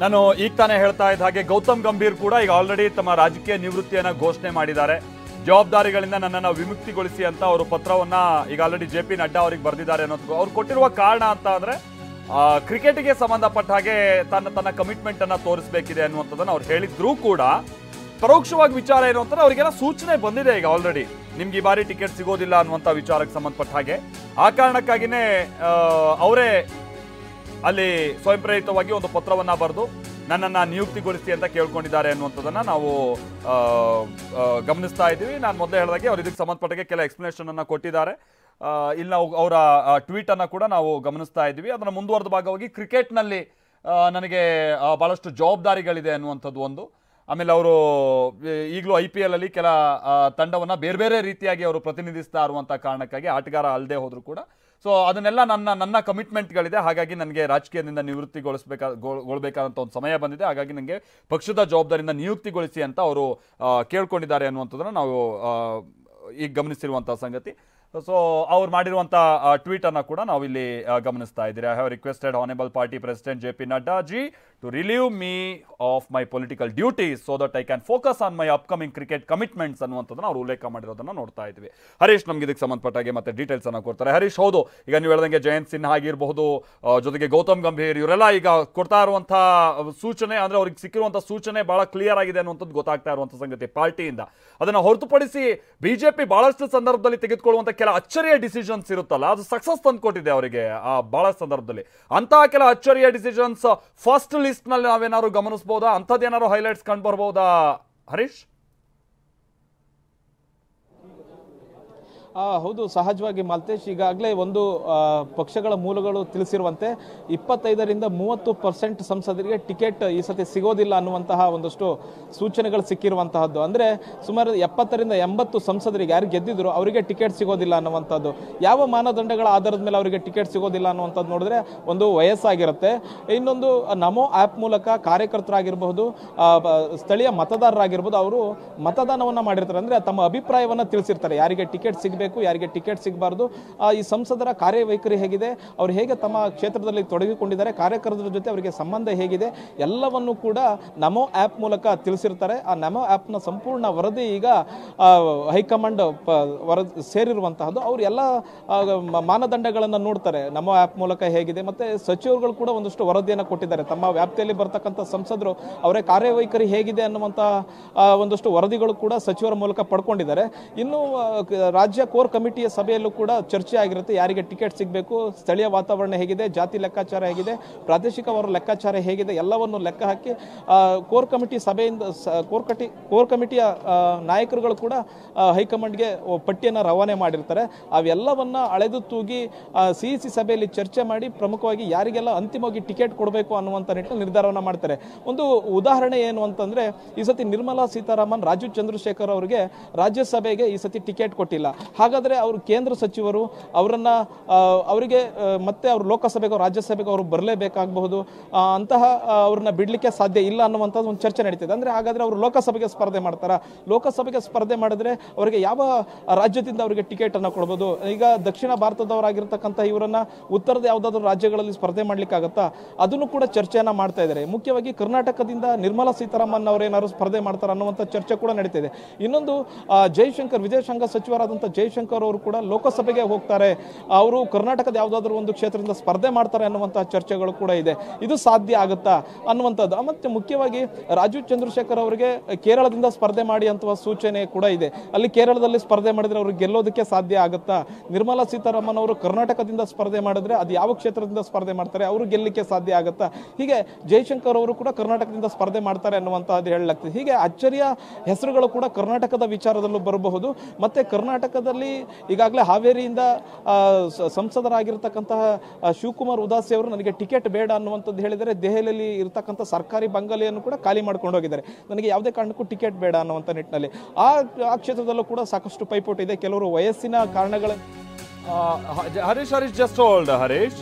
ನಾನು ಈಗ ತಾನೇ ಹೇಳ್ತಾ ಇದ್ದ ಹಾಗೆ ಗೌತಮ್ ಗಂಭೀರ್ ಕೂಡ ಈಗ ಆಲ್ರೆಡಿ ತಮ್ಮ ರಾಜಕೀಯ ನಿವೃತ್ತಿಯನ್ನ ಘೋಷಣೆ ಮಾಡಿದ್ದಾರೆ. ಜವಾಬ್ದಾರಿಗಳಿಂದ ನನ್ನನ್ನು ವಿಮುಕ್ತಿಗೊಳಿಸಿ ಅಂತ ಅವರು ಪತ್ರವನ್ನ ಈಗ ಆಲ್ರೆಡಿ ಜೆ.ಪಿ. ನಡ್ಡಾ ಅವರಿಗೆ ಬರೆದಿದ್ದಾರೆ ಅನ್ನೋದು ಅವ್ರು ಕೊಟ್ಟಿರುವ ಕಾರಣ ಅಂತ ಅಂದ್ರೆ ಕ್ರಿಕೆಟ್ಗೆ ಸಂಬಂಧಪಟ್ಟ ಹಾಗೆ ತನ್ನ ಕಮಿಟ್ಮೆಂಟ್ ಅನ್ನ ತೋರಿಸಬೇಕಿದೆ ಅನ್ನುವಂಥದ್ದನ್ನು ಅವ್ರು ಹೇಳಿದ್ರು ಕೂಡ ಪರೋಕ್ಷವಾಗಿ ವಿಚಾರ ಏನು ಅಂತಂದ್ರೆ ಅವರಿಗೆಲ್ಲ ಸೂಚನೆ ಬಂದಿದೆ ಈಗ ಆಲ್ರೆಡಿ ನಿಮ್ಗೆ ಈ ಬಾರಿ ಟಿಕೆಟ್ ಸಿಗೋದಿಲ್ಲ ಅನ್ನುವಂಥ ವಿಚಾರಕ್ಕೆ ಸಂಬಂಧಪಟ್ಟ ಹಾಗೆ. ಆ ಕಾರಣಕ್ಕಾಗಿನೇ ಅವರೇ ಅಲ್ಲಿ ಸ್ವಯಂ ಪ್ರೇರಿತವಾಗಿ ಒಂದು ಪತ್ರವನ್ನ ಬರೆದು ನನ್ನನ್ನು ನಿಯುಕ್ತಿಗೊಳಿಸಿ ಅಂತ ಕೇಳ್ಕೊಂಡಿದ್ದಾರೆ ಅನ್ನುವಂಥದ್ದನ್ನ ನಾವು ಗಮನಿಸ್ತಾ ಇದ್ದೀವಿ. ನಾನು ಮೊದಲೇ ಹೇಳಿದಾಗೆ ಅವ್ರು ಇದಕ್ಕೆ ಸಂಬಂಧಪಟ್ಟಾಗೆ ಕೆಲ ಎಕ್ಸ್ಪ್ಲನೇಷನ್ ಅನ್ನ ಕೊಟ್ಟಿದ್ದಾರೆ. ಇಲ್ಲಿ ನಾವು ಅವರ ಟ್ವೀಟ್ ಅನ್ನ ಕೂಡ ನಾವು ಗಮನಿಸ್ತಾ ಇದ್ದೀವಿ. ಅದನ್ನ ಮುಂದುವರೆದ ಭಾಗವಾಗಿ ಕ್ರಿಕೆಟ್ನಲ್ಲಿ ನನಗೆ ಬಹಳಷ್ಟು ಜವಾಬ್ದಾರಿಗಳಿದೆ ಅನ್ನುವಂಥದ್ದು ಒಂದು. ಆಮೇಲೆ ಅವರು ಈಗಲೂ IPL ಅಲ್ಲಿ ಕೆಲ ತಂಡವನ್ನ ಬೇರೆ ಬೇರೆ ರೀತಿಯಾಗಿ ಅವರು ಪ್ರತಿನಿಧಿಸ್ತಾ ಇರುವಂಥ ಕಾರಣಕ್ಕಾಗಿ ಆಟಗಾರ ಅಲ್ಲದೆ ಹೋದ್ರು ಕೂಡ ಸೊ ಅದನ್ನೆಲ್ಲ ನನ್ನ ಕಮಿಟ್ಮೆಂಟ್ಗಳಿದೆ. ಹಾಗಾಗಿ ನನಗೆ ರಾಜಕೀಯದಿಂದ ನಿವೃತ್ತಿಗೊಳಿಸಬೇಕಾದಂಥ ಒಂದು ಸಮಯ ಬಂದಿದೆ. ಹಾಗಾಗಿ ನನಗೆ ಪಕ್ಷದ ಜವಾಬ್ದಾರಿಯಿಂದ ನಿಯುಕ್ತಿಗೊಳಿಸಿ ಅಂತ ಅವರು ಕೇಳ್ಕೊಂಡಿದ್ದಾರೆ ಅನ್ನುವಂಥದ್ದನ್ನು ನಾವು ಈಗ ಗಮನಿಸಿರುವಂಥ ಸಂಗತಿ. ಸೊ ಅವ್ರು ಮಾಡಿರುವಂಥ ಟ್ವೀಟ್ ಅನ್ನ ಕೂಡ ನಾವು ಇಲ್ಲಿ ಗಮನಿಸ್ತಾ ಇದ್ದೀರಿ. I have requested honourable party president JP Nadda ji to relieve me of my political duties so that I can focus on my upcoming cricket commitments ಅನ್ನುವಂಥದ್ದನ್ನ ಅವ್ರು ಉಲ್ಲೇಖ ಮಾಡಿರೋದನ್ನ ನೋಡ್ತಾ ಇದ್ವಿ. ಹರೀಶ್ ನಮ್ಗೆ ಇದಕ್ಕೆ ಸಂಬಂಧಪಟ್ಟಾಗೆ ಮತ್ತೆ ಡೀಟೇಲ್ಸ್ ಅನ್ನ ಕೊಡ್ತಾರೆ. ಹರೀಶ್, ಹೌದು, ಈಗ ನೀವು ಹೇಳ್ದಂಗೆ ಜಯಂತ್ ಸಿನ್ಹಾ ಆಗಿರಬಹುದು, ಜೊತೆಗೆ ಗೌತಮ್ ಗಂಭೀರ್ ಇವರೆಲ್ಲ ಈಗ ಕೊಡ್ತಾ ಇರುವಂಥ ಸೂಚನೆ ಅಂದ್ರೆ ಅವ್ರಿಗೆ ಸಿಕ್ಕಿರುವಂಥ ಸೂಚನೆ ಬಹಳ ಕ್ಲಿಯರ್ ಆಗಿದೆ ಅನ್ನುವಂಥದ್ದು ಗೊತ್ತಾಗ್ತಾ ಇರುವಂಥ ಸಂಗತಿ ಪಾರ್ಟಿಯಿಂದ. ಅದನ್ನ ಹೊರತುಪಡಿಸಿ ಬಿಜೆಪಿ ಬಹಳಷ್ಟು ಸಂದರ್ಭದಲ್ಲಿ ತೆಗೆದುಕೊಳ್ಳುವಂಥ ಕೆಲ ಅಚ್ಚರಿಯ ಡಿಸಿಷನ್ಸ್ ಇರುತ್ತಲ್ಲ, ಅದು ಸಕ್ಸಸ್ ತಂದುಕೊಟ್ಟಿದೆ ಅವರಿಗೆ ಬಹಳ ಸಂದರ್ಭದಲ್ಲಿ. ಅಂತಹ ಕೆಲ ಅಚ್ಚರಿಯ ಡಿಸಿಷನ್ಸ್ ಫಸ್ಟ್ ಲಿಸ್ಟ್ ನಲ್ಲಿ ನಾವೇನಾದ್ರು ಗಮನಿಸಬಹುದಾ? ಅಂಥದ್ದೇನಾದ್ರು ಹೈಲೈಟ್ಸ್ ಕಂಡು ಬರ್ಬೋದಾ ಹರೀಶ್? ಹೌದು, ಸಹಜವಾಗಿ ಮಾಲ್ತೇಶ್, ಈಗಾಗಲೇ ಒಂದು ಪಕ್ಷಗಳ ಮೂಲಗಳು ತಿಳಿಸಿರುವಂತೆ 25ರಿಂದ 30% ಸಂಸದರಿಗೆ ಟಿಕೆಟ್ ಈ ಸತಿ ಸಿಗೋದಿಲ್ಲ ಅನ್ನುವಂತಹ ಒಂದಷ್ಟು ಸೂಚನೆಗಳು ಸಿಕ್ಕಿರುವಂತಹದ್ದು. ಅಂದರೆ ಸುಮಾರು 70ರಿಂದ 80 ಸಂಸದರಿಗೆ ಯಾರು ಗೆದ್ದಿದ್ರು ಅವರಿಗೆ ಟಿಕೆಟ್ ಸಿಗೋದಿಲ್ಲ ಅನ್ನುವಂಥದ್ದು. ಯಾವ ಮಾನದಂಡಗಳ ಆಧಾರದ ಮೇಲೆ ಅವರಿಗೆ ಟಿಕೆಟ್ ಸಿಗೋದಿಲ್ಲ ಅನ್ನುವಂಥದ್ದು ನೋಡಿದ್ರೆ ಒಂದು ವಯಸ್ಸಾಗಿರುತ್ತೆ, ಇನ್ನೊಂದು ನಮೋ ಆ್ಯಪ್ ಮೂಲಕ ಕಾರ್ಯಕರ್ತರಾಗಿರಬಹುದು, ಸ್ಥಳೀಯ ಮತದಾರರಾಗಿರ್ಬೋದು, ಅವರು ಮತದಾನವನ್ನು ಮಾಡಿರ್ತಾರೆ. ಅಂದರೆ ತಮ್ಮ ಅಭಿಪ್ರಾಯವನ್ನು ತಿಳಿಸಿರ್ತಾರೆ, ಯಾರಿಗೆ ಟಿಕೆಟ್ ಸಿಗಬೇಕು, ಯಾರಿಗೆ ಟಿಕೆಟ್ ಸಿಗಬಾರ್ದು, ಈ ಸಂಸದರ ಕಾರ್ಯವೈಖರಿ ಹೇಗಿದೆ, ಅವರು ಹೇಗೆ ತಮ್ಮ ಕ್ಷೇತ್ರದಲ್ಲಿ ತೊಡಗಿಕೊಂಡಿದ್ದಾರೆ, ಕಾರ್ಯಕರ್ತರ ಜೊತೆ ಅವರಿಗೆ ಸಂಬಂಧ ಹೇಗಿದೆ, ಎಲ್ಲವನ್ನು ಕೂಡ ನಮೋ ಆ್ಯಪ್ ಮೂಲಕ ತಿಳಿಸಿರ್ತಾರೆ. ಆ ನಮೋ ಆ್ಯಪ್ನ ಸಂಪೂರ್ಣ ವರದಿ ಈಗ ಹೈಕಮಾಂಡ್ ವರದಿ ಸೇರಿರುವಂತಹದ್ದು. ಅವರು ಎಲ್ಲ ಮಾನದಂಡಗಳನ್ನು ನೋಡ್ತಾರೆ, ನಮೋ ಆ್ಯಪ್ ಮೂಲಕ ಹೇಗಿದೆ. ಮತ್ತೆ ಸಚಿವರುಗಳು ಕೂಡ ಒಂದಷ್ಟು ವರದಿಯನ್ನು ಕೊಟ್ಟಿದ್ದಾರೆ, ತಮ್ಮ ವ್ಯಾಪ್ತಿಯಲ್ಲಿ ಬರ್ತಕ್ಕಂಥ ಸಂಸದರು ಅವರ ಕಾರ್ಯವೈಖರಿ ಹೇಗಿದೆ ಅನ್ನುವಂಥ ಒಂದಷ್ಟು ವರದಿಗಳು ಕೂಡ ಸಚಿವರ ಮೂಲಕ ಪಡ್ಕೊಂಡಿದ್ದಾರೆ. ಇನ್ನು ರಾಜ್ಯ ಕೋರ್ ಕಮಿಟಿಯ ಸಭೆಯಲ್ಲೂ ಕೂಡ ಚರ್ಚೆ ಆಗಿರುತ್ತೆ, ಯಾರಿಗೆ ಟಿಕೆಟ್ ಸಿಗಬೇಕು, ಸ್ಥಳೀಯ ವಾತಾವರಣ ಹೇಗಿದೆ, ಜಾತಿ ಲೆಕ್ಕಾಚಾರ ಹೇಗಿದೆ, ಪ್ರಾದೇಶಿಕವಾದ ಲೆಕ್ಕಾಚಾರ ಹೇಗಿದೆ, ಎಲ್ಲವನ್ನು ಲೆಕ್ಕ ಹಾಕಿ ಕೋರ್ ಕಮಿಟಿ ಸಭೆಯಿಂದ ಕೋರ್ ಕಮಿಟಿಯ ನಾಯಕರುಗಳು ಕೂಡ ಹೈಕಮಾಂಡ್ಗೆ ಪಟ್ಟಿಯನ್ನು ರವಾನೆ ಮಾಡಿರ್ತಾರೆ. ಅವೆಲ್ಲವನ್ನ ಅಳೆದು ತೂಗಿ CEC ಸಭೆಯಲ್ಲಿ ಚರ್ಚೆ ಮಾಡಿ ಪ್ರಮುಖವಾಗಿ ಯಾರಿಗೆಲ್ಲ ಅಂತಿಮವಾಗಿ ಟಿಕೆಟ್ ಕೊಡಬೇಕು ಅನ್ನುವಂಥ ನಿಟ್ಟಿನಲ್ಲಿ ನಿರ್ಧಾರವನ್ನು ಮಾಡ್ತಾರೆ. ಒಂದು ಉದಾಹರಣೆ ಏನು ಅಂತಂದ್ರೆ, ಈ ಸತಿ ನಿರ್ಮಲಾ ಸೀತಾರಾಮನ್, ರಾಜೀವ್ ಚಂದ್ರಶೇಖರ್ ಅವರಿಗೆ ರಾಜ್ಯಸಭೆಗೆ ಈ ಸತಿ ಟಿಕೆಟ್ ಕೊಟ್ಟಿಲ್ಲ. ಹಾಗಾದ್ರೆ ಅವರು ಕೇಂದ್ರ ಸಚಿವರು, ಅವರಿಗೆ ಮತ್ತೆ ಅವರು ಲೋಕಸಭೆಗೂ ರಾಜ್ಯಸಭೆಗೂ ಅವರು ಬರಲೇಬೇಕಾಗಬಹುದು, ಅಂತಹ ಅವ್ರನ್ನ ಬಿಡ್ಲಿಕ್ಕೆ ಸಾಧ್ಯ ಇಲ್ಲ ಅನ್ನುವಂಥದ್ದು ಒಂದು ಚರ್ಚೆ ನಡೀತಿದೆ. ಅಂದ್ರೆ ಹಾಗಾದ್ರೆ ಅವರು ಲೋಕಸಭೆಗೆ ಸ್ಪರ್ಧೆ ಮಾಡ್ತಾರ? ಲೋಕಸಭೆಗೆ ಸ್ಪರ್ಧೆ ಮಾಡಿದ್ರೆ ಅವರಿಗೆ ಯಾವ ರಾಜ್ಯದಿಂದ ಅವರಿಗೆ ಟಿಕೆಟ್ ಅನ್ನು ಕೊಡಬಹುದು? ಈಗ ದಕ್ಷಿಣ ಭಾರತದವರಾಗಿರ್ತಕ್ಕಂಥ ಇವರನ್ನ ಉತ್ತರದ ಯಾವುದಾದ್ರೂ ರಾಜ್ಯಗಳಲ್ಲಿ ಸ್ಪರ್ಧೆ ಮಾಡ್ಲಿಕ್ಕಾಗತ್ತಾ? ಅದನ್ನು ಕೂಡ ಚರ್ಚೆಯನ್ನ ಮಾಡ್ತಾ ಇದ್ದಾರೆ. ಮುಖ್ಯವಾಗಿ ಕರ್ನಾಟಕದಿಂದ ನಿರ್ಮಲಾ ಸೀತಾರಾಮನ್ ಅವರೇನಾದ್ರು ಸ್ಪರ್ಧೆ ಮಾಡ್ತಾರ ಅನ್ನುವಂಥ ಚರ್ಚೆ ಕೂಡ ನಡೀತಿದೆ. ಇನ್ನೊಂದು ಜೈಶಂಕರ್, ವಿದೇಶಾಂಗ ಸಚಿವರಾದಂಥ ಜೈಶಂಕರ್ ಅವರು ಕೂಡ ಲೋಕಸಭೆಗೆ ಹೋಗ್ತಾರೆ, ಅವರು ಕರ್ನಾಟಕದ ಯಾವುದಾದ್ರೂ ಒಂದು ಕ್ಷೇತ್ರದಿಂದ ಸ್ಪರ್ಧೆ ಮಾಡ್ತಾರೆ ಅನ್ನುವಂತಹ ಚರ್ಚೆಗಳು ಕೂಡ ಇದೆ. ಇದು ಸಾಧ್ಯ ಆಗುತ್ತಾ ಅನ್ನುವಂಥದ್ದು. ಮತ್ತೆ ಮುಖ್ಯವಾಗಿ ರಾಜೀವ್ ಚಂದ್ರಶೇಖರ್ ಅವರಿಗೆ ಕೇರಳದಿಂದ ಸ್ಪರ್ಧೆ ಮಾಡಿ ಅಂತ ಸೂಚನೆ ಕೂಡ ಇದೆ. ಅಲ್ಲಿ ಕೇರಳದಲ್ಲಿ ಸ್ಪರ್ಧೆ ಮಾಡಿದ್ರೆ ಅವ್ರಿಗೆ ಗೆಲ್ಲೋದಕ್ಕೆ ಸಾಧ್ಯ ಆಗುತ್ತಾ? ನಿರ್ಮಲಾ ಸೀತಾರಾಮನ್ ಅವರು ಕರ್ನಾಟಕದಿಂದ ಸ್ಪರ್ಧೆ ಮಾಡಿದ್ರೆ ಅದು ಯಾವ ಕ್ಷೇತ್ರದಿಂದ ಸ್ಪರ್ಧೆ ಮಾಡ್ತಾರೆ, ಅವರು ಗೆಲ್ಲಲಿಕ್ಕೆ ಸಾಧ್ಯ ಆಗುತ್ತಾ? ಹೀಗೆ ಜೈಶಂಕರ್ ಅವರು ಕೂಡ ಕರ್ನಾಟಕದಿಂದ ಸ್ಪರ್ಧೆ ಮಾಡ್ತಾರೆ ಅನ್ನುವಂಥದ್ದು ಹೇಳಲಾಗ್ತದೆ. ಹೀಗೆ ಅಚ್ಚರಿಯ ಹೆಸರುಗಳು ಕೂಡ ಕರ್ನಾಟಕದ ವಿಚಾರದಲ್ಲೂ ಬರಬಹುದು. ಮತ್ತೆ ಕರ್ನಾಟಕದಲ್ಲಿ ಈಗಾಗಲೇ ಹಾವೇರಿಯಿಂದ ಸಂಸದರಾಗಿರ್ತಕ್ಕಂತಹ ಶಿವಕುಮಾರ್ ಉದಾಸಿ ಅವರು ನನಗೆ ಟಿಕೆಟ್ ಬೇಡ ಅನ್ನುವಂಥದ್ದು ಹೇಳಿದರೆ, ದೆಹಲಿಯಲ್ಲಿ ಇರತಕ್ಕಂಥ ಸರ್ಕಾರಿ ಬಂಗಲೆಯನ್ನು ಕೂಡ ಖಾಲಿ ಮಾಡ್ಕೊಂಡು ಹೋಗಿದ್ದಾರೆ, ನನಗೆ ಯಾವುದೇ ಕಾರಣಕ್ಕೂ ಟಿಕೆಟ್ ಬೇಡ ಅನ್ನುವಂಥ ನಿಟ್ಟಿನಲ್ಲಿ. ಆ ಕ್ಷೇತ್ರದಲ್ಲೂ ಕೂಡ ಸಾಕಷ್ಟು ಪೈಪೋಟಿ ಇದೆ. ಕೆಲವರು ವಯಸ್ಸಿನ ಕಾರಣಗಳ ಹರೀಶ್ ಜಸ್ಟ್ ಹೋಲ್ಡ್ ಹರೀಶ್